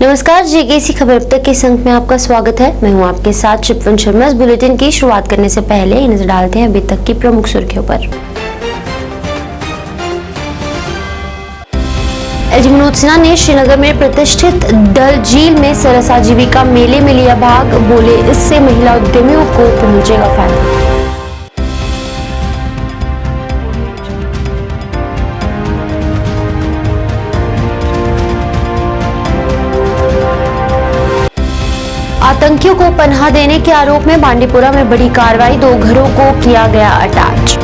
नमस्कार, जेकेसी खबर तक के संग में आपका स्वागत है। मैं हूं आपके साथ शिपवन शर्मा। इस बुलेटिन की शुरुआत करने से पहले नजर डालते हैं अभी तक की प्रमुख सुर्खियों पर। एलजी मनोज सिन्हा ने श्रीनगर में प्रतिष्ठित डल झील में सरस आजीविका मेले में लिया भाग। बोले, इससे महिला उद्यमियों को पहुंचेगा फायदा। आतंकियों को पनाह देने के आरोप में बांडीपुरा में बड़ी कार्रवाई। 2 घरों को किया गया attach.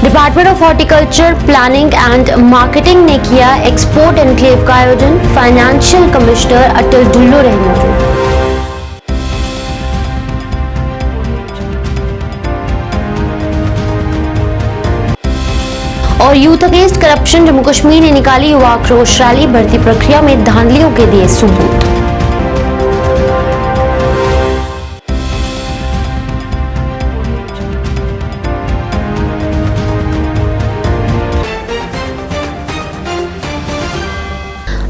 Department of horticulture, planning and marketing ने किया एक्सपोर्ट एनक्लेव का आयोजन। फाइनेंशियल कमिश्नर अटल डुल्लो रहे मौजूद। और youth against corruption Jammu Kashmir ने निकाली युवा आक्रोश रैली। भर्ती प्रक्रिया में धांधलियों के दिए सबूत।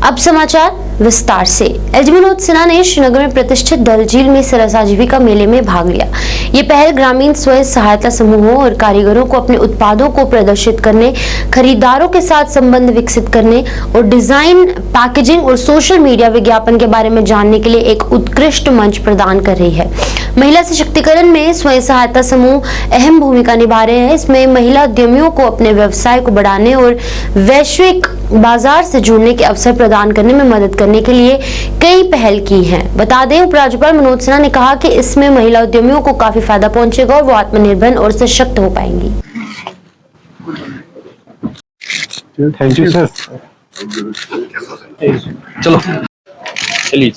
अब समाचार विस्तार से। एलजी मनोज सिन्हा ने श्रीनगर में प्रतिष्ठित डल झील में सरस आजीविका मेले में भाग लिया। ये पहल ग्रामीण स्वयं सहायता समूहों और कारीगरों को अपने उत्पादों को प्रदर्शित करने, खरीदारों के साथ संबंध विकसित करने और डिजाइन, पैकेजिंग और सोशल मीडिया विज्ञापन के बारे में जानने के लिए एक उत्कृष्ट मंच प्रदान कर रही है। महिला सशक्तिकरण में स्वयं सहायता समूह अहम भूमिका निभा रहे हैं। इसमें महिला उद्यमियों को अपने व्यवसाय को बढ़ाने और वैश्विक बाजार से जुड़ने के अवसर प्रदान करने में मदद करने के लिए कई पहल की हैं। बता दें, उपराज्यपाल मनोज सिन्हा ने कहा कि इसमें महिला उद्यमियों को काफी फायदा पहुंचेगा और वो आत्मनिर्भर और सशक्त हो पाएंगी। Thank you sir. चलो चलिए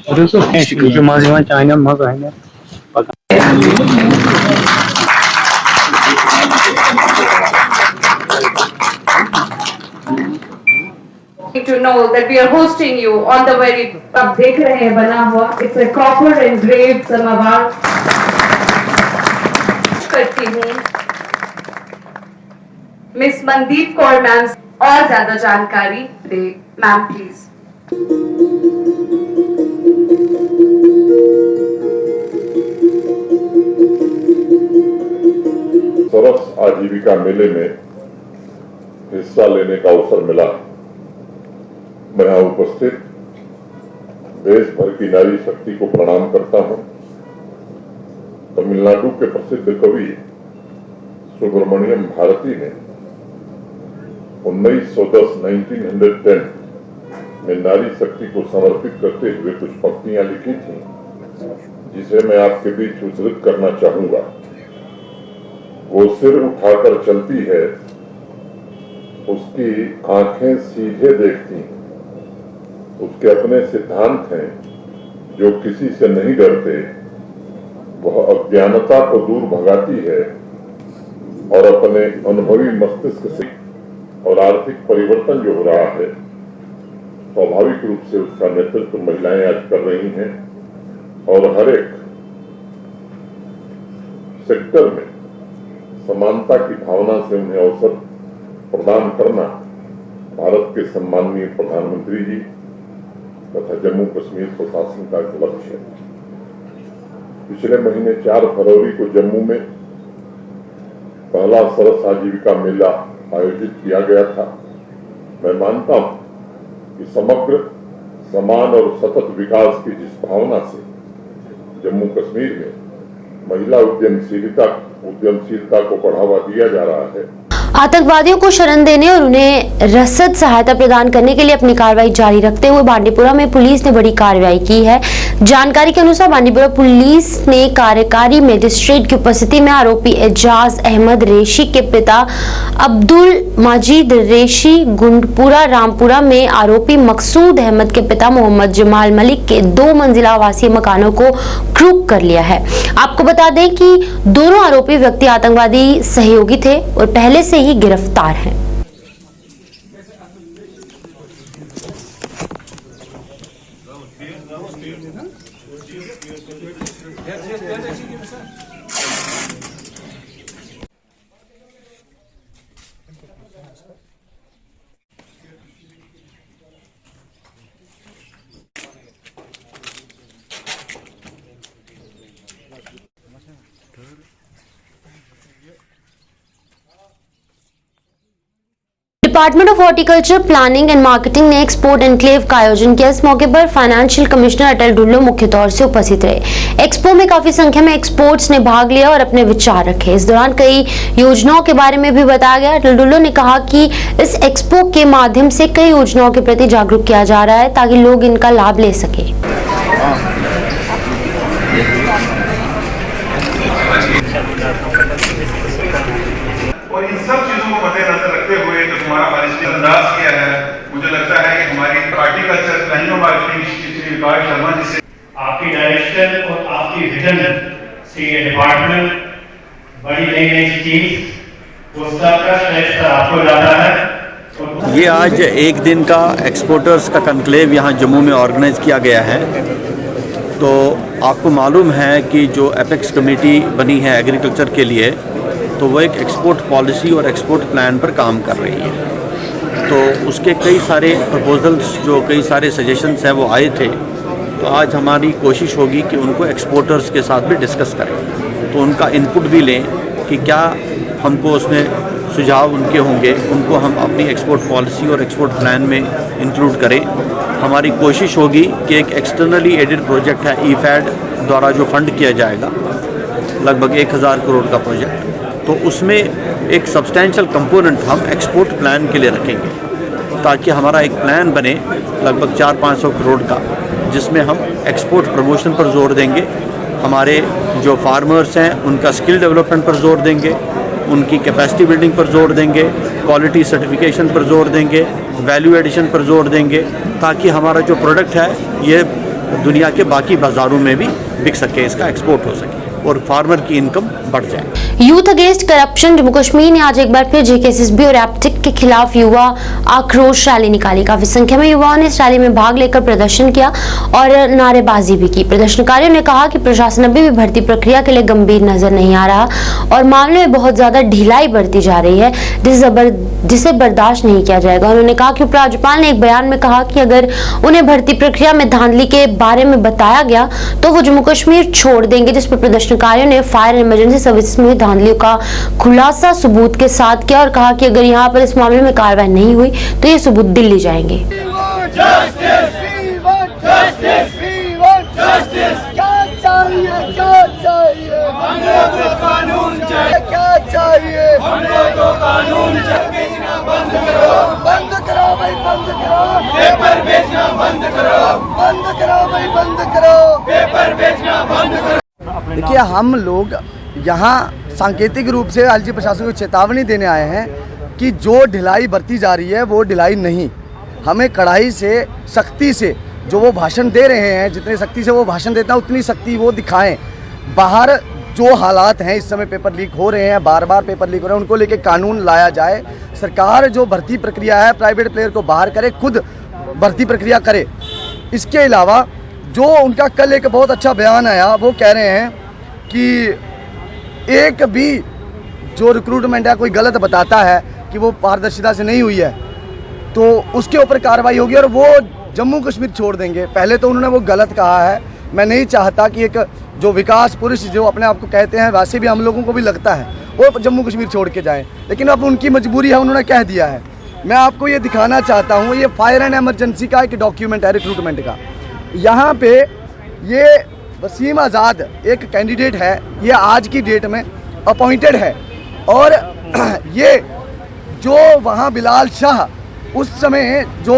अरे सर क्योंकि मां चाइना मजा है ना to know that we are hosting you on the very अब देख रहे हैं बना हुआ it's a copper engraved समावार करती हूँ मिस मनदीप कौर मैम और ज्यादा जानकारी दे। Ma'am please. सरस आजीविका मेले में हिस्सा लेने का अवसर मिला। मैं यहाँ उपस्थित देश भर की नारी शक्ति को प्रणाम करता हूँ। तमिलनाडु के प्रसिद्ध कवि सुब्रमण्यम भारती ने 1910 में नारी शक्ति को समर्पित करते हुए कुछ पंक्तियां लिखी थी, जिसे मैं आपके बीच उद्धृत करना चाहूंगा। वो सिर उठाकर चलती है, उसकी आंखें सीधे देखती हैं, उसके अपने सिद्धांत हैं जो किसी से नहीं डरते। वह अज्ञानता को दूर भगाती है और अपने अनुभवी मस्तिष्क से और आर्थिक परिवर्तन जो हो रहा है, स्वाभाविक रूप से उसका नेतृत्व महिलाएं आज कर रही हैं। और हर एक सेक्टर में समानता की भावना से उन्हें अवसर प्रदान करना भारत के सम्माननीय प्रधानमंत्री जी तथा जम्मू कश्मीर प्रशासन का एक लक्ष्य है। पिछले महीने 4 फरवरी को जम्मू में पहला सरस आजीविका मेला आयोजित किया गया था। मैं मानता हूं कि समग्र, समान और सतत विकास की जिस भावना से जम्मू कश्मीर में महिला उद्यमशीलता को बढ़ावा दिया जा रहा है, आतंकवादियों को शरण देने और उन्हें रसद सहायता प्रदान करने के लिए अपनी कार्रवाई जारी रखते हुए बांडीपुरा में पुलिस ने बड़ी कार्रवाई की है। जानकारी के अनुसार बांडीपुरा पुलिस ने कार्यकारी मजिस्ट्रेट की उपस्थिति में आरोपी एजाज अहमद रेशी के पिता अब्दुल माजिद रेशी, गुंडपुरा रामपुरा में आरोपी मकसूद अहमद के पिता मोहम्मद जमाल मलिक के 2 मंजिला आवासीय मकानों को क्रूक कर लिया है। आपको बता दें कि दोनों आरोपी व्यक्ति आतंकवादी सहयोगी थे और पहले से ही गिरफ्तार हैं। Department of horticulture, planning and marketing ने एक्सपोर्ट एनक्लेव का आयोजन किया। इस मौके पर फाइनेंशियल कमिश्नर अटल डुल्लो मुख्य तौर से उपस्थित रहे। एक्सपो में काफी संख्या में एक्सपोर्ट्स ने भाग लिया और अपने विचार रखे। इस दौरान कई योजनाओं के बारे में भी बताया गया। अटल डुल्लो ने कहा कि इस एक्सपो के माध्यम से कई योजनाओं के प्रति जागरूक किया जा रहा है ताकि लोग इनका लाभ ले सके। और इन सब चीजों को मद्देनजर रखते हुए जो हमारा पॉलिसी अंदाज किया है, मुझे लगता है कि हमारी हॉर्टिकल्चर प्लानिंग और मार्केटिंग श्री विकास शर्मा जी से आपकी डायरेक्शन और आपकी विजन से ये डिपार्टमेंट बड़ी नई नई स्कीम्स उसका श्रेष्ठ आपको जाता है। ये आज एक दिन का एक्सपोर्टर्स का कॉन्क्लेव यहाँ जम्मू में ऑर्गेनाइज किया गया है। तो आपको मालूम है कि जो एपेक्स कमेटी बनी है एग्रीकल्चर के लिए, तो वो एक एक्सपोर्ट पॉलिसी और एक्सपोर्ट प्लान पर काम कर रही है। तो उसके कई सारे प्रपोजल्स, जो कई सारे सजेशंस हैं वो आए थे। तो आज हमारी कोशिश होगी कि उनको एक्सपोर्टर्स के साथ भी डिस्कस करें, तो उनका इनपुट भी लें कि क्या हमको उसमें सुझाव उनके होंगे, उनको हम अपनी एक्सपोर्ट पॉलिसी और एक्सपोर्ट प्लान में इंक्लूड करें। हमारी कोशिश होगी कि एक एक्सटर्नली एडेड प्रोजेक्ट है ईफैड द्वारा जो फंड किया जाएगा, लगभग 1000 करोड़ का प्रोजेक्ट, तो उसमें एक सब्सटैंशियल कंपोनेंट हम एक्सपोर्ट प्लान के लिए रखेंगे ताकि हमारा एक प्लान बने लगभग 400-500 करोड़ का, जिसमें हम एक्सपोर्ट प्रमोशन पर जोर देंगे, हमारे जो फार्मर्स हैं उनका स्किल डेवलपमेंट पर जोर देंगे, उनकी कैपेसिटी बिल्डिंग पर जोर देंगे, क्वालिटी सर्टिफिकेशन पर जोर देंगे, वैल्यू एडिशन पर जोर देंगे, ताकि हमारा जो प्रोडक्ट है ये दुनिया के बाकी बाज़ारों में भी बिक सके, इसका एक्सपोर्ट हो सके और फार्मर की इनकम बढ़ जाए। Youth against corruption Jammu Kashmir ने आज एक बार फिर जेकेएसएसबी और एप्टिक के खिलाफ युवा आक्रोश रैली निकाली। काफी संख्या में युवाओं ने इस रैली में भाग लेकर प्रदर्शन किया और नारेबाजी भी की। प्रदर्शनकारियों ने कहा कि प्रशासन अभी भी भर्ती प्रक्रिया के लिए गंभीर नजर नहीं आ रहा और मामले में बहुत ज्यादा ढिलाई बरती जा रही है, जिसे बर्दाश्त नहीं किया जाएगा। उन्होंने कहा कि उपराज्यपाल ने एक बयान में कहा कि अगर उन्हें भर्ती प्रक्रिया में धांधली के बारे में बताया गया तो वो जम्मू कश्मीर छोड़ देंगे, जिस पर प्रदर्शनकारियों ने फायर एंड इमरजेंसी सर्विसेज में धांधलियों का खुलासा सबूत के साथ किया और कहा कि अगर यहाँ पर इस मामले में कार्रवाई नहीं हुई तो ये सबूत दिल्ली जाएंगे। देखिए, हम लोग यहाँ सांकेतिक रूप से एलजी प्रशासन को चेतावनी देने आए हैं कि जो ढिलाई बरती जा रही है वो ढिलाई नहीं, हमें कड़ाई से सख्ती से जो वो भाषण दे रहे हैं, जितनी सख्ती से वो भाषण देता है उतनी सख्ती वो दिखाएं। बाहर जो हालात हैं, इस समय पेपर लीक हो रहे हैं, बार बार पेपर लीक हो रहे हैं, उनको लेके कानून लाया जाए। सरकार जो भर्ती प्रक्रिया है प्राइवेट प्लेयर को बाहर करे, खुद भर्ती प्रक्रिया करे। इसके अलावा जो उनका कल एक बहुत अच्छा बयान आया, वो कह रहे हैं कि एक भी जो रिक्रूटमेंट है कोई गलत बताता है कि वो पारदर्शिता से नहीं हुई है तो उसके ऊपर कार्रवाई होगी और वो जम्मू कश्मीर छोड़ देंगे। पहले तो उन्होंने वो गलत कहा है। मैं नहीं चाहता कि एक जो विकास पुरुष जो अपने आप को कहते हैं, वैसे भी हम लोगों को भी लगता है वो जम्मू कश्मीर छोड़ के जाएं, लेकिन अब उनकी मजबूरी है, उन्होंने कह दिया है। मैं आपको ये दिखाना चाहता हूँ, ये फायर एंड इमरजेंसी का एक डॉक्यूमेंट है रिक्रूटमेंट का। यहाँ पे ये वसीम आज़ाद एक कैंडिडेट है, ये आज की डेट में अपॉइंटेड है और ये जो वहाँ बिलाल शाह उस समय जो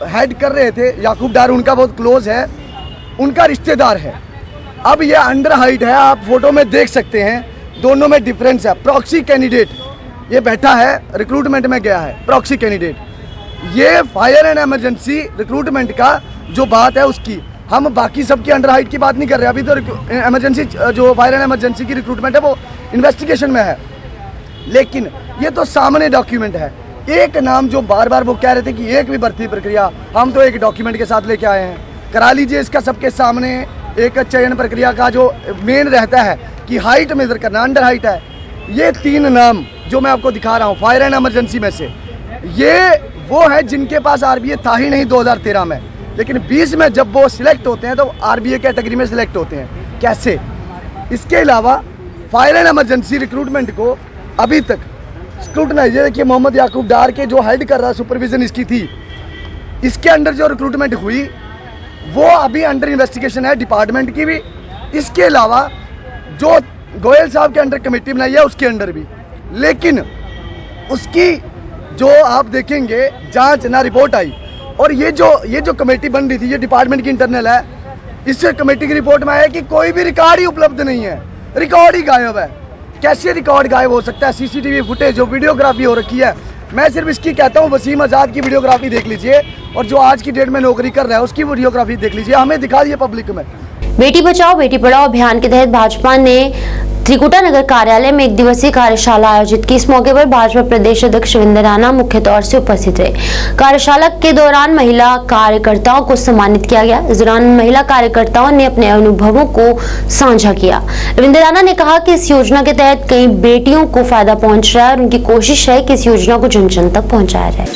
हेड कर रहे थे, याकूब डार उनका बहुत क्लोज है, उनका रिश्तेदार है। अब ये अंडर हाइट है, आप फोटो में देख सकते हैं, दोनों में डिफरेंस है। प्रॉक्सी कैंडिडेट ये बैठा है, रिक्रूटमेंट में गया है प्रॉक्सी कैंडिडेट। ये फायर एंड इमरजेंसी रिक्रूटमेंट का जो बात है उसकी, हम बाकी सब की अंडर हाइट की बात नहीं कर रहे। अभी तो इमरजेंसी जो फायर एंड इमरजेंसी की रिक्रूटमेंट है वो इन्वेस्टिगेशन में है, लेकिन ये तो सामने डॉक्यूमेंट है। एक नाम जो बार बार वो कह रहे थे कि एक भी भर्ती प्रक्रिया, हम तो एक डॉक्यूमेंट के साथ लेके आए हैं, करा लीजिए इसका सबके सामने। एक चयन प्रक्रिया का जो मेन रहता है कि हाइट मेजर करना, अंडर हाइट है। ये 3 नाम जो मैं आपको दिखा रहा हूँ फायर एंड इमरजेंसी में से, ये वो है जिनके पास आरबीए था ही नहीं 2013 में, लेकिन 20 में जब वो सिलेक्ट होते हैं तो आरबीए कैटेगरी में सिलेक्ट होते हैं। कैसे? इसके अलावा फायर एंड इमरजेंसी रिक्रूटमेंट को अभी तक स्क्रूटनाइज, ये देखिए मोहम्मद याकूब डार के जो हेड कर रहा सुपरविजन इसकी थी, इसके अंडर जो रिक्रूटमेंट हुई वो अभी अंडर इन्वेस्टिगेशन है डिपार्टमेंट की भी। इसके अलावा जो गोयल साहब के अंडर कमेटी बनाई है उसके अंडर भी, लेकिन उसकी जो आप देखेंगे जांच ना रिपोर्ट आई। और ये जो कमेटी बन रही थी ये डिपार्टमेंट की इंटरनल है, इस कमेटी की रिपोर्ट में आया कि कोई भी रिकॉर्ड ही उपलब्ध नहीं है, रिकॉर्ड ही गायब है। कैसे रिकॉर्ड गायब हो सकता है? सीसीटीवी फुटेज जो वीडियोग्राफी हो रखी है, मैं सिर्फ इसकी कहता हूँ वसीम आज़ाद की वीडियोग्राफी देख लीजिए और जो आज की डेट में नौकरी कर रहा है उसकी वीडियोग्राफी देख लीजिए, हमें दिखा दिए पब्लिक में। बेटी बचाओ बेटी पढ़ाओ अभियान के तहत भाजपा ने त्रिकुटा नगर कार्यालय में एक दिवसीय कार्यशाला आयोजित की। इस मौके पर भाजपा प्रदेश अध्यक्ष रविंद्र राणा मुख्य तौर से उपस्थित रहे। कार्यशाला के दौरान महिला कार्यकर्ताओं को सम्मानित किया गया। इस दौरान महिला कार्यकर्ताओं ने अपने अनुभवों को साझा किया। रविंद्र राणा ने कहा कि इस योजना के तहत कई बेटियों को फायदा पहुंच रहा है और उनकी कोशिश है कि इस योजना को जन जन तक पहुंचाया जाए।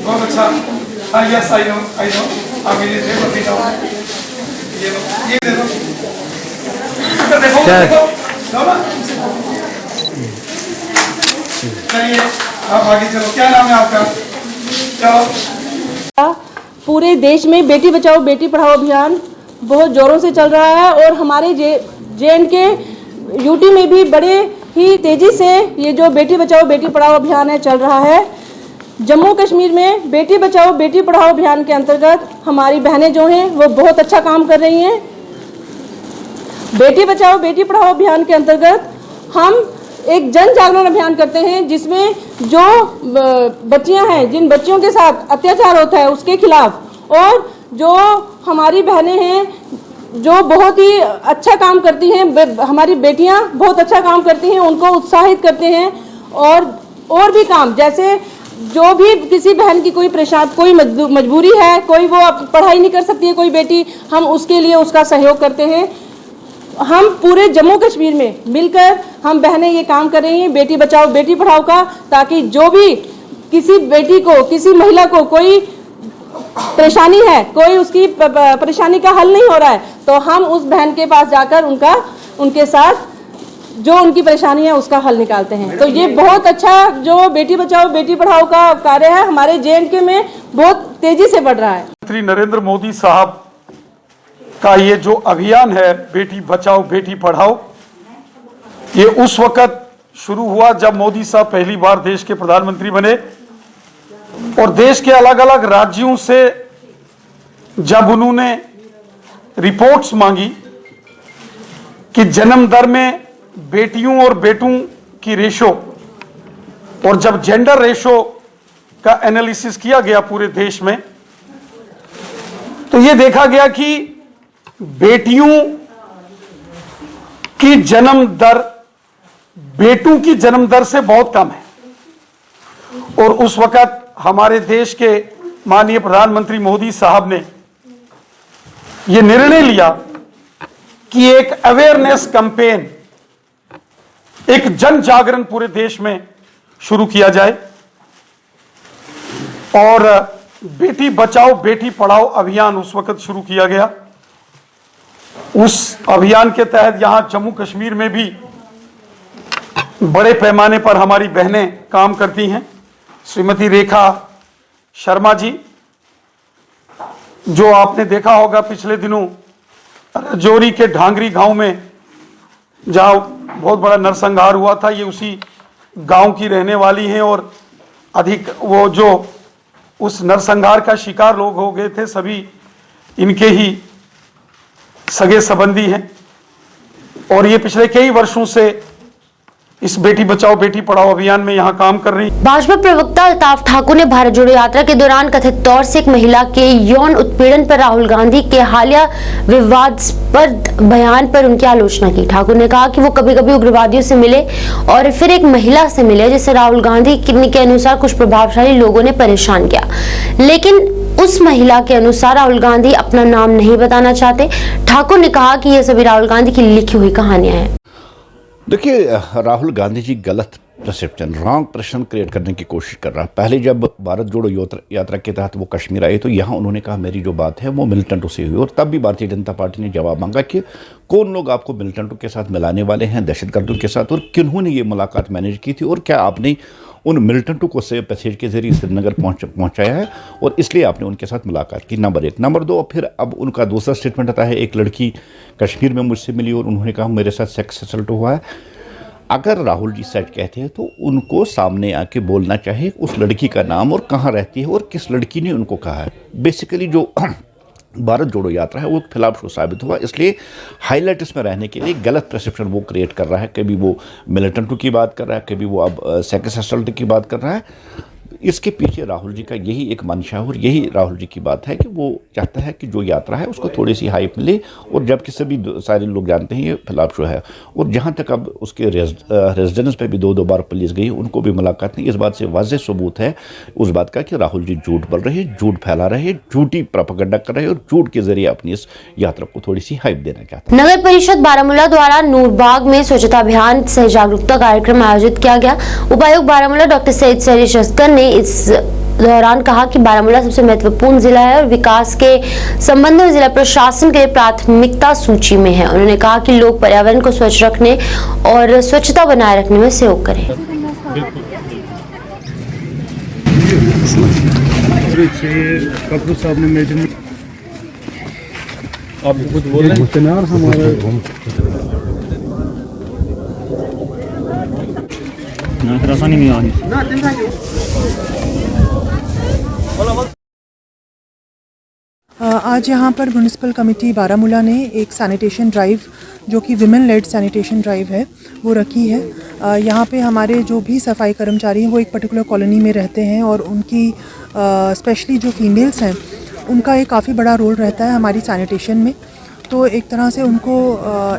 बहुत अच्छा। यस आई नो आप ये दे दो देखो ना, चलिए आप आगे चलो। क्या नाम है आपका? चलो। पूरे देश में बेटी बचाओ बेटी पढ़ाओ अभियान बहुत जोरों से चल रहा है और हमारे जे.एंड.के यूटी में भी बड़े ही तेजी से ये जो बेटी बचाओ बेटी पढ़ाओ अभियान है चल रहा है। जम्मू कश्मीर में बेटी बचाओ बेटी पढ़ाओ अभियान के अंतर्गत हमारी बहनें जो हैं वो बहुत अच्छा काम कर रही हैं। बेटी बचाओ बेटी पढ़ाओ अभियान के अंतर्गत हम एक जन जागरण अभियान करते हैं जिसमें जो बच्चियां हैं, जिन बच्चियों के साथ अत्याचार होता है उसके खिलाफ, और जो हमारी बहनें हैं जो बहुत ही अच्छा काम करती हैं, हमारी बेटियां बहुत अच्छा काम करती हैं, उनको उत्साहित करते हैं। और भी काम, जैसे जो भी किसी बहन की कोई मजबूरी है, कोई वो पढ़ाई नहीं कर सकती है कोई बेटी, हम उसके लिए उसका सहयोग करते हैं। हम पूरे जम्मू कश्मीर में मिलकर हम बहनें ये काम कर रही हैं बेटी बचाओ बेटी पढ़ाओ का, ताकि जो भी किसी बेटी को, किसी महिला को कोई परेशानी है, कोई उसकी परेशानी का हल नहीं हो रहा है, तो हम उस बहन के पास जाकर उनके साथ जो उनकी परेशानी है उसका हल निकालते हैं। तो ये बहुत अच्छा जो बेटी बचाओ बेटी पढ़ाओ का कार्य है हमारे जे.एंड.के में बहुत तेजी से बढ़ रहा है। श्री नरेंद्र मोदी साहब का ये जो अभियान है बेटी बचाओ बेटी पढ़ाओ, ये उस वक्त शुरू हुआ जब मोदी साहब पहली बार देश के प्रधानमंत्री बने और देश के अलग अलग राज्यों से जब उन्होंने रिपोर्ट्स मांगी कि जन्म दर में बेटियों और बेटों की रेशो, और जब जेंडर रेशो का एनालिसिस किया गया पूरे देश में, तो ये देखा गया कि बेटियों की जन्म दर बेटों की जन्म दर से बहुत कम है। और उस वक्त हमारे देश के माननीय प्रधानमंत्री मोदी साहब ने यह निर्णय लिया कि एक अवेयरनेस कैंपेन, एक जन जागरण पूरे देश में शुरू किया जाए और बेटी बचाओ बेटी पढ़ाओ अभियान उस वक्त शुरू किया गया। उस अभियान के तहत यहां जम्मू कश्मीर में भी बड़े पैमाने पर हमारी बहनें काम करती हैं। श्रीमती रेखा शर्मा जी, जो आपने देखा होगा पिछले दिनों रजौरी के ढांगरी गांव में जहां बहुत बड़ा नरसंहार हुआ था, ये उसी गांव की रहने वाली हैं और अधिक वो जो उस नरसंहार का शिकार लोग हो गए थे सभी इनके ही सगे संबंधी हैं और ये पिछले कई वर्षों से इस बेटी बचाओ बेटी पढ़ाओ अभियान में यहाँ काम कर रही। भाजपा प्रवक्ता अल्ताफ ठाकुर ने भारत जोड़ो यात्रा के दौरान कथित तौर से एक महिला के यौन उत्पीड़न पर राहुल गांधी के हालिया विवादास्पद बयान पर उनकी आलोचना की। ठाकुर ने कहा कि वो कभी कभी उग्रवादियों से मिले और फिर एक महिला से मिले जिसे राहुल गांधी के अनुसार कुछ प्रभावशाली लोगों ने परेशान किया, लेकिन उस महिला के अनुसार राहुल गांधी अपना नाम नहीं बताना चाहते। ठाकुर ने कहा कि ये सभी राहुल गांधी की लिखी हुई कहानियां हैं। देखिए, राहुल गांधी जी गलत परसेप्शन, रॉन्ग परसेप्शन क्रिएट करने की कोशिश कर रहा है। पहले जब भारत जोड़ो यात्रा के तहत वो कश्मीर आए तो यहाँ उन्होंने कहा मेरी जो बात है वो मिलिटेंटों से हुई, और तब भी भारतीय जनता पार्टी ने जवाब मांगा कि कौन लोग आपको मिलिटेंटों के साथ मिलाने वाले हैं, दहशतगर्दों के साथ, और किन्होंने ये मुलाकात मैनेज की थी, और क्या आपने उन मिलिटेंटों को सेफ पैसेज के जरिए श्रीनगर पहुंचाया है और इसलिए आपने उनके साथ मुलाकात की। नंबर 1। नंबर 2, फिर अब उनका दूसरा स्टेटमेंट आता है, एक लड़की कश्मीर में मुझसे मिली और उन्होंने कहा मेरे साथ सेक्स असल्ट हुआ है। अगर राहुल जी सच कहते हैं तो उनको सामने आके बोलना चाहिए उस लड़की का नाम और कहाँ रहती है और किस लड़की ने उनको कहा है। बेसिकली जो भारत जोड़ो यात्रा है वो खिलाफ शो साबित हुआ, इसलिए हाईलाइट्स में रहने के लिए गलत परसेप्शन वो क्रिएट कर रहा है। कभी वो मिलिटेंटों की बात कर रहा है, कभी वो अब सेक्स असल्ट की बात कर रहा है। इसके पीछे राहुल जी का यही एक मंशा है और यही राहुल जी की बात है कि वो चाहता है कि जो यात्रा है उसको थोड़ी सी हाइप मिले, और जबकि सभी सारे लोग जानते हैं ये खिलाफ शो है। और जहाँ तक अब उसके रेजिडेंस पे भी 2 बार पुलिस गई, उनको भी मुलाकात नहीं। इस बात से वाज़ेह सबूत है उस बात का कि राहुल जी झूठ बोल रहे हैं, झूठ फैला रहे हैं, झूठी प्रोपेगेंडा कर रहे हैं और झूठ के जरिए अपनी इस यात्रा को थोड़ी सी हाइप देना चाहते हैं। नगर परिषद बारामूला द्वारा नूरबाग में स्वच्छता अभियान सह जागरूकता कार्यक्रम आयोजित किया गया। उपायुक्त बारामूला डॉक्टर सैयद सरीश अस्कर ने इस दौरान कहा कि बारामूला सबसे महत्वपूर्ण जिला है और विकास के संबंध में जिला प्रशासन के प्राथमिकता सूची में है। उन्होंने कहा कि लोग पर्यावरण को स्वच्छ रखने और स्वच्छता बनाए रखने में सहयोग करें। आपको कुछ बोल रहे हैं हमारे नहीं आ रही। आज यहाँ पर म्यूनिसिपल कमेटी बारामूला ने एक सैनिटेशन ड्राइव जो कि विमेन लेड सैनिटेशन ड्राइव है वो रखी है। यहाँ पे हमारे जो भी सफाई कर्मचारी हैं वो एक पर्टिकुलर कॉलोनी में रहते हैं और उनकी स्पेशली जो फीमेल्स हैं उनका एक काफ़ी बड़ा रोल रहता है हमारी सैनिटेशन में। तो एक तरह से उनको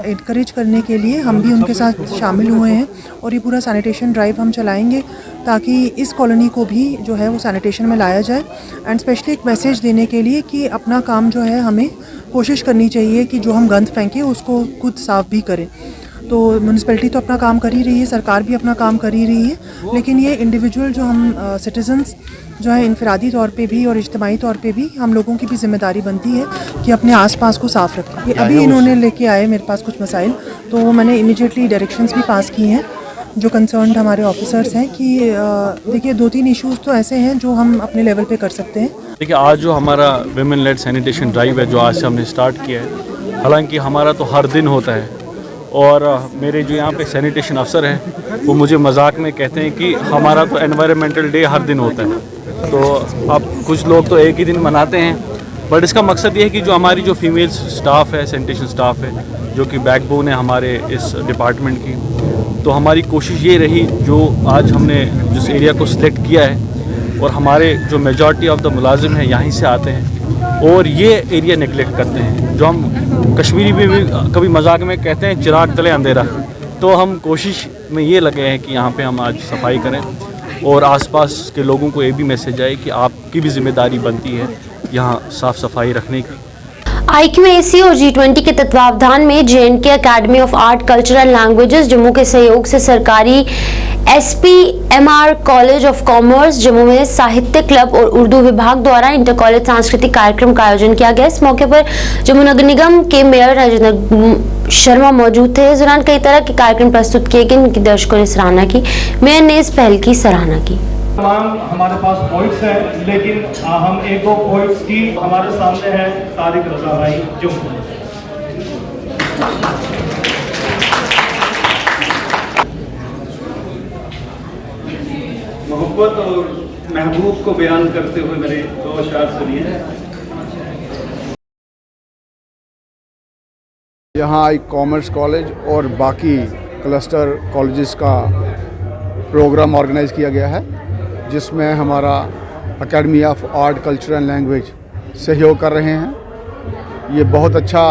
एनकरेज करने के लिए हम भी उनके साथ शामिल हुए हैं और ये पूरा सैनिटेशन ड्राइव हम चलाएंगे ताकि इस कॉलोनी को भी जो है वो सैनिटेशन में लाया जाए। एंड स्पेशली एक मैसेज देने के लिए कि अपना काम जो है हमें कोशिश करनी चाहिए कि जो हम गंद फेंकें उसको खुद साफ़ भी करें। तो म्यूनिसिपैलिटी तो अपना काम कर ही रही है, सरकार भी अपना काम कर ही रही है, लेकिन ये इंडिविजुअल जो हम सिटीजन्स जो है इनफरादी तौर पे भी और इज्तिमाई तौर पे भी हम लोगों की भी जिम्मेदारी बनती है कि अपने आसपास को साफ़ रखें। अभी इन्होंने लेके आए मेरे पास कुछ मसाइल, तो मैंने इमीडिएटली डायरेक्शंस भी पास की हैं जो कंसर्न्ड हमारे ऑफिसर्स हैं कि देखिए 2-3 इश्यूज़ तो ऐसे हैं जो हम अपने लेवल पे कर सकते हैं। देखिए आज जो हमारा विमेन लेड सैनिटेशन ड्राइव है जो आज से हमने स्टार्ट किया है, हालांकि हमारा तो हर दिन होता है और मेरे जो यहाँ पे सैनिटेशन अफसर हैं वो मुझे मजाक में कहते हैं कि हमारा तो एनवायरमेंटल डे हर दिन होता है। तो अब कुछ लोग तो एक ही दिन मनाते हैं, बट इसका मकसद ये है कि जो हमारी जो फीमेल स्टाफ है, सैनिटेशन स्टाफ है, जो कि बैकबोन है हमारे इस डिपार्टमेंट की, तो हमारी कोशिश ये रही जो आज हमने जिस एरिया को सिलेक्ट किया है और हमारे जो मेजॉरिटी ऑफ द मुलाजिम हैं यहीं से आते हैं और ये एरिया नेगलेक्ट करते हैं, जो हम कश्मीरी में भी कभी मजाक में कहते हैं चिराग तले अंधेरा। तो हम कोशिश में ये लगे हैं कि यहाँ पे हम आज सफाई करें और आसपास के लोगों को ये भी मैसेज आए कि आपकी भी जिम्मेदारी बनती है यहाँ साफ़ सफाई रखने की। IQAC और G20 के तत्वावधान में JNK academy of art culture and languages Jammu के सहयोग से सरकारी SPMR college of commerce Jammu में साहित्य क्लब और उर्दू विभाग द्वारा इंटर कॉलेज सांस्कृतिक कार्यक्रम का आयोजन किया गया। इस मौके पर जम्मू नगर निगम के मेयर राजेंद्र शर्मा मौजूद थे। इस दौरान कई तरह के कार्यक्रम प्रस्तुत किए गए, इनकी दर्शकों ने सराहना की। मेयर ने इस पहल की सराहना की। तमाम हमारे पास पोइट्स हैं, लेकिन हम एक दो पोइट्स की हमारे सामने है तारिक रजा भाई जो मोहब्बत और महबूब को बयान करते हुए मेरे 2 अशार सुनिए। यहाँ एक कॉमर्स कॉलेज और बाकी क्लस्टर कॉलेजेस का प्रोग्राम ऑर्गेनाइज किया गया है जिसमें हमारा academy of art culture and language सहयोग कर रहे हैं। ये बहुत अच्छा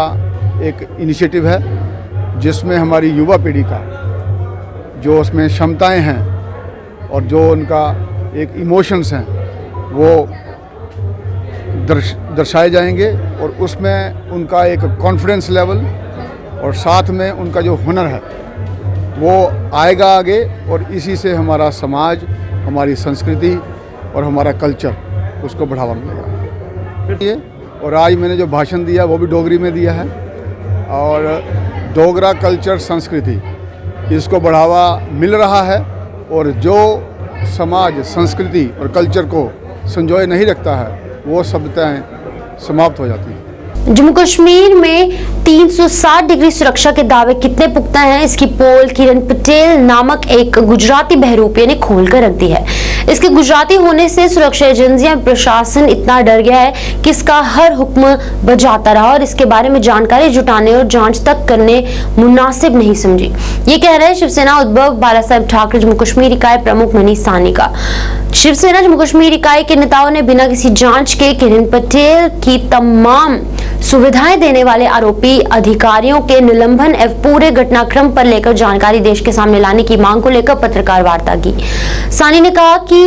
एक इनिशिएटिव है जिसमें हमारी युवा पीढ़ी का जो उसमें क्षमताएं हैं और जो उनका एक इमोशंस हैं वो दर्शाए जाएंगे और उसमें उनका एक कॉन्फिडेंस लेवल और साथ में उनका जो हुनर है वो आएगा आगे और इसी से हमारा समाज, हमारी संस्कृति और हमारा कल्चर उसको बढ़ावा मिलेगा। और आज मैंने जो भाषण दिया वो भी डोगरी में दिया है और डोगरा कल्चर संस्कृति इसको बढ़ावा मिल रहा है और जो समाज संस्कृति और कल्चर को संजोए नहीं रखता है वो सभ्यताएं समाप्त हो जाती हैं। जम्मू कश्मीर में 360 डिग्री सुरक्षा के दावे कितने पुख्ता हैं, इसकी पोल किरण पटेल नामक एक गुजराती बहरूपिया ने खोलकर रख दी है। इसके गुजराती होने से सुरक्षा एजेंसियां, प्रशासन इतना डर गया है कि इसका हर हुक्म बजाता रहा और इसके बारे में जानकारी जुटाने और जांच तक करने मुनासिब नहीं समझी। ये कह रहे हैं शिवसेना उद्धव बाला साहेब ठाकरे जम्मू कश्मीर इकाई प्रमुख मनीष साहनी का। शिवसेना जम्मू कश्मीर इकाई के नेताओं ने बिना किसी जांच के किरण पटेल की तमाम सुविधाएं देने वाले आरोपी अधिकारियों के निलंबन एवं पूरे घटनाक्रम पर लेकर जानकारी देश के सामने लाने की मांग को लेकर पत्रकार वार्ता की। सानी ने कहा कि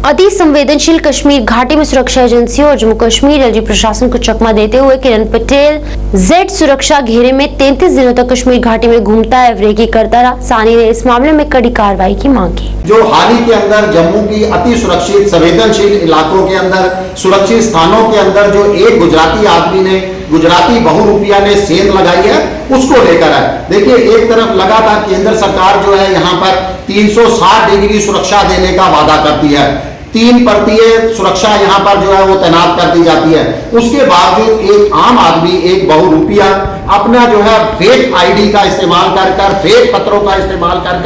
अति संवेदनशील कश्मीर घाटी में सुरक्षा एजेंसियों और जम्मू कश्मीर एलजी प्रशासन को चकमा देते हुए किरण पटेल जेड सुरक्षा घेरे में 33 दिनों तक कश्मीर घाटी में घूमता है, रेकी करता रहा। सानी ने इस मामले में कड़ी कार्रवाई की मांग की। जो हाल ही के अंदर जम्मू की अति सुरक्षित संवेदनशील इलाकों के अंदर सुरक्षित स्थानों के अंदर जो एक गुजराती आदमी ने, गुजराती बहुरूपिया ने सेंध लगाई है उसको लेकर है। देखिए, एक तरफ लगातार केंद्र सरकार जो है यहाँ पर 360 डिग्री सुरक्षा देने का वादा करती है, 3 परतीय सुरक्षा यहाँ पर जो है वो तैनात कर दी जाती है। उसके बावजूद एक आम आदमी, एक बहुरूपिया अपना जो है फेक आईडी का इस्तेमाल कर फेक पत्रों का इस्तेमाल कर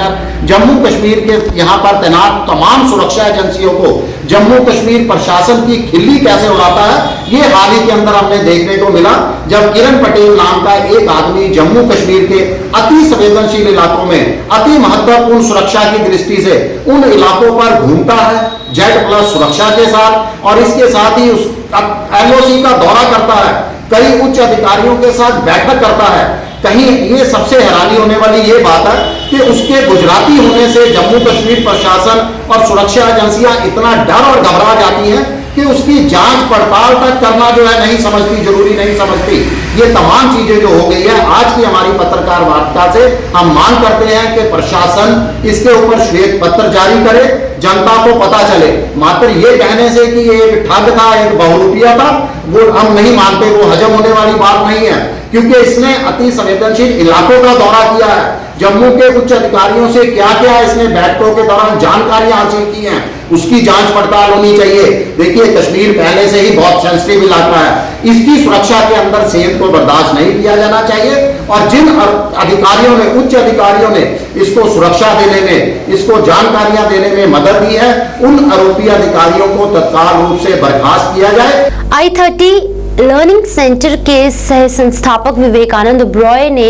जम्मू कश्मीर के यहाँ पर तैनात तमाम सुरक्षा एजेंसियों को जम्मू कश्मीर प्रशासन की खिल्ली कैसे उड़ाता है, ये हाल ही के अंदर हमने देखने को मिला जब किरण पटेल नाम का एक आदमी जम्मू कश्मीर के अति संवेदनशील इलाकों में अति महत्वपूर्ण सुरक्षा की दृष्टि से उन इलाकों पर घूमता है Z+ सुरक्षा के साथ और इसके साथ ही उस LOC का दौरा करता है, कई उच्च अधिकारियों के साथ बैठक करता है। कहीं ये सबसे हैरानी होने वाली ये बात है कि उसके गुजराती होने से जम्मू कश्मीर प्रशासन और सुरक्षा एजेंसियां इतना डर और घबरा जाती हैं कि उसकी जांच पड़ताल तक करना जो है नहीं समझती, जरूरी नहीं समझती। ये तमाम चीजें जो हो गई है, आज की हमारी पत्रकार वार्ता से हम मांग करते हैं कि प्रशासन इसके ऊपर श्वेत पत्र जारी करे, जनता को पता चले। मात्र ये कहने से कि ये एक ठग था, एक बहुरूपिया था, वो हम नहीं मानते, वो हजम होने वाली बात नहीं है, क्योंकि इसने अति संवेदनशील इलाकों का दौरा किया है। जम्मू के उच्च अधिकारियों से क्या क्या इसने बैठकों के दौरान जानकारियां हासिल की हैं, उसकी जांच पड़ताल होनी चाहिए। देखिए, कश्मीर पहले से ही बहुत सेंसिटिव इलाका है, इसकी सुरक्षा के अंदर सेंध को बर्दाश्त नहीं किया जाना चाहिए और जिन अधिकारियों ने, उच्च अधिकारियों ने इसको सुरक्षा देने में, इसको जानकारियां देने में मदद दी है, उन आरोपी अधिकारियों को तत्काल रूप से बर्खास्त किया जाए। I30 लर्निंग सेंटर के सह संस्थापक विवेकानंद ब्रॉय ने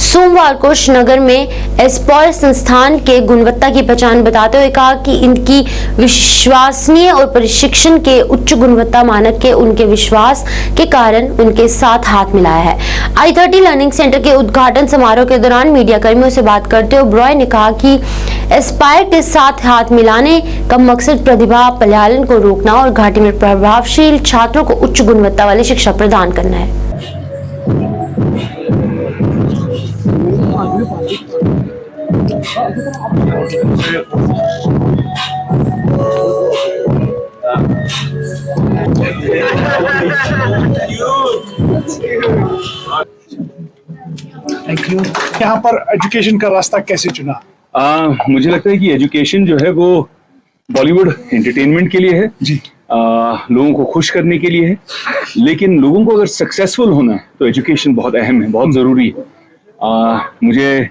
सोमवार को श्रीनगर में एस्पॉर संस्थान के गुणवत्ता की पहचान बताते हुए कहा कि इनकी विश्वसनीय और प्रशिक्षण के उच्च गुणवत्ता मानक के उनके विश्वास के कारण उनके साथ हाथ मिलाया है। I30 लर्निंग सेंटर के उद्घाटन समारोह के दौरान मीडिया कर्मियों से बात करते हुए ब्रॉय ने कहा कि एस्पायर के साथ हाथ मिलाने का मकसद प्रतिभा पलायन को रोकना और घाटी में प्रभावशील छात्रों को उच्च गुणवत्ता वाली शिक्षा प्रदान करना है। Thank you. यहाँ पर एजुकेशन का रास्ता कैसे चुना? मुझे लगता है कि एजुकेशन जो है वो बॉलीवुड एंटरटेनमेंट के लिए है जी, लोगों को खुश करने के लिए है, लेकिन लोगों को अगर सक्सेसफुल होना है तो एजुकेशन बहुत अहम है, बहुत ज़रूरी है। मुझे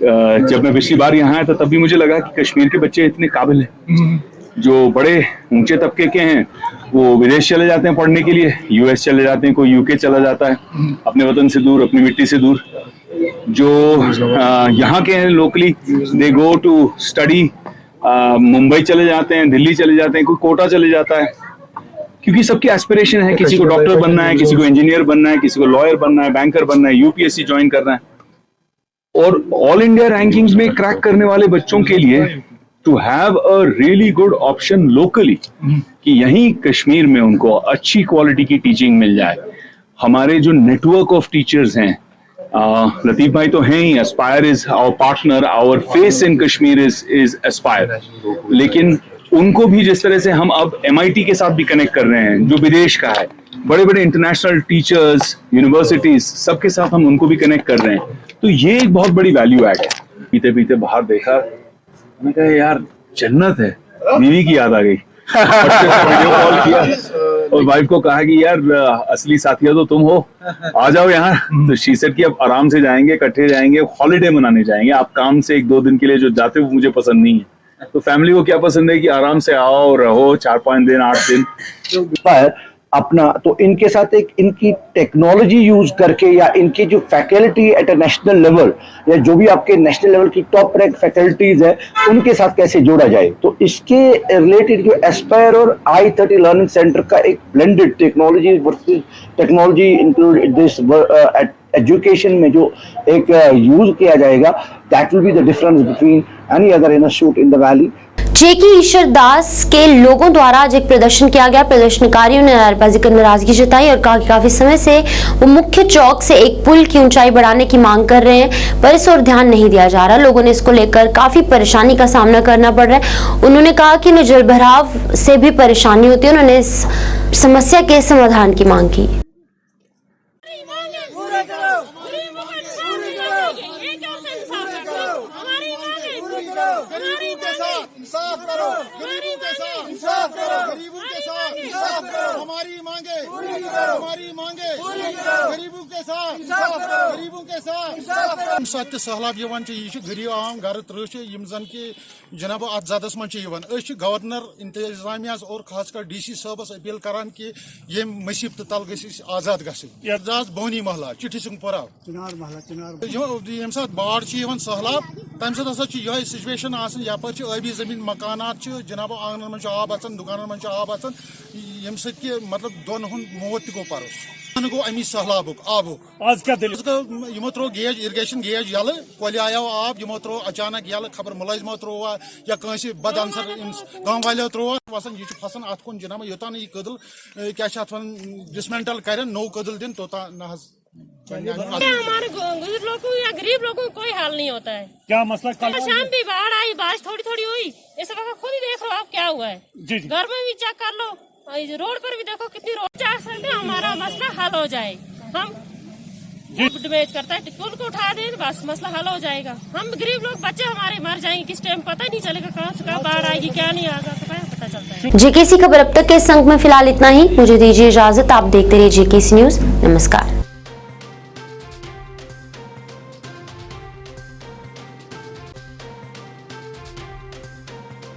जब मैं पिछली बार यहाँ आया था तब भी मुझे लगा कि कश्मीर के बच्चे इतने काबिल हैं, जो बड़े ऊंचे तबके के हैं वो विदेश चले जाते हैं पढ़ने के लिए, US चले जाते हैं, कोई UK चला जाता है, अपने वतन से दूर, अपनी मिट्टी से दूर। जो यहाँ के हैं locally, they go to study, Mumbai चले जाते हैं, दिल्ली चले जाते हैं, कोई कोटा चले जाता है, क्योंकि सबकी एस्पिरेशन है, किसी को डॉक्टर बनना है, किसी को इंजीनियर बनना है, किसी को लॉयर बनना है, बैंकर बनना है, UPSC ज्वाइन करना है। और ऑल इंडिया रैंकिंग्स में क्रैक करने वाले बच्चों के लिए to have a really good option locally, कि यहीं कश्मीर में उनको अच्छी क्वालिटी की टीचिंग मिल जाए। हमारे जो नेटवर्क ऑफ टीचर्स हैं लतीफ भाई तो हैं ही, Aspire is our partner, our face in Kashmir is Aspire, लेकिन उनको भी जिस तरह से हम अब MIT के साथ भी कनेक्ट कर रहे हैं जो विदेश का है, बड़े बड़े इंटरनेशनल टीचर्स, यूनिवर्सिटीज, सबके साथ हम उनको भी कनेक्ट कर रहे हैं, तो ये एक बहुत बड़ी वैल्यू ऐड है। पीते पीते बाहर देखा, मैंने कहा यार जन्नत है, बीवी की याद आ गई। वीडियो कॉल किया और वाइफ को कहा कि यार असली साथिया तो तुम हो, आ जाओ यहाँ। तो शी सेड कि अब आराम से जाएंगे, इकट्ठे जाएंगे, हॉलीडे मनाने जाएंगे, आप काम से 1-2 दिन के लिए जो जाते हो मुझे पसंद नहीं है। तो फैमिली को क्या पसंद है कि आराम से आओ, रहो 4-5 दिन, 8 दिन अपना। तो इनके साथ एक इनकी टेक्नोलॉजी यूज करके या इनकी जो faculty at A national level या जो भी आपके नेशनल लेवल की टॉप रैंक फैकल्टीज है उनके साथ कैसे जोड़ा जाए, तो इसके रिलेटेड जो एस्पायर और I30 लर्निंग सेंटर का एक blended technology versus technology include this education में जो एक यूज किया जाएगा, that will be the difference between any other institute in the valley. JK Ishwar Das के लोगों द्वारा आज एक प्रदर्शन किया गया। प्रदर्शनकारियों ने नारेबाजी कर नाराजगी जताई और कहा कि काफी समय से वो मुख्य चौक से एक पुल की ऊंचाई बढ़ाने की मांग कर रहे हैं, पर इस ओर ध्यान नहीं दिया जा रहा। लोगों ने इसको लेकर काफी परेशानी का सामना करना पड़ रहा है। उन्होंने कहा कि उन्हें जलभराव से भी परेशानी होती है। उन्होंने इस समस्या के समाधान की मांग की। इंसाफ करो, गरीबों के साथ इंसाफ करो, गरीबों के साथ इंसाफ करो, हमारी मांगे पूरी करो, हमारी मांगे पूरी करो, गरीबों के साथ इंसाफ करो, गरीबों के साथ इंसाफ करो। सत्य सहलाब यवान चे ये गरीब आम घर त्रुश यम जन के जनाब अत जदस मन यवान गवर्नर इंतजामिया और खासकर DC साहबस अपील करान कि ये मुसीबत तल गस आजाद गए। एजाज बोनी महला चिट्ठी सिंहपुरा चिनार महला यम साथ बाढ़ सहलाब तम सह सिचुएशन यप आबी जमीन मकानात जनाब आंगन मन आब अचान, दुकान मन आब अचान, यम सह मतलब दोन मौत गो परस गो अमी सहलाबुक आबुक आज क्या यमो त्रो गेज इरिगेशन गेज यल कोल आयो आब यमो त्रो अचानक यल खबर मुलाजिमो त्रोवा या कंस बद आंसर गांव वाले त्रोवा वसन यह फसन अत कुन जनाब योतान यह कदल क्या डिसमेंटल कर नो कदल दिन तोता न हमारे गुजर लोगों को या गरीब लोगों को कोई हाल नहीं होता है। क्या मसला? शाम भी बाढ़ आई, बारिश थोड़ी थोड़ी हुई, इस वक्त खुद ही देख लो आप क्या हुआ है। घर में भी चेक कर लो, रोड पर भी देखो कितनी रोड चाह सकते हैं, हमारा मसला हल हो जाए। हम डैमेज करता है पुल को उठा दें बस मसला हल हो जाएगा। हम गरीब लोग बच्चे हमारे मर जाएंगे, किस टाइम पता ही नहीं चलेगा कहाँ से कहाँ बाढ़ आएगी, क्या नहीं आएगा पता चलता है। जेकेसी खबर अब तक के इस अंक में फिलहाल इतना ही। मुझे दीजिए इजाजत। आप देखते रहिए जेकेसी न्यूज। नमस्कार।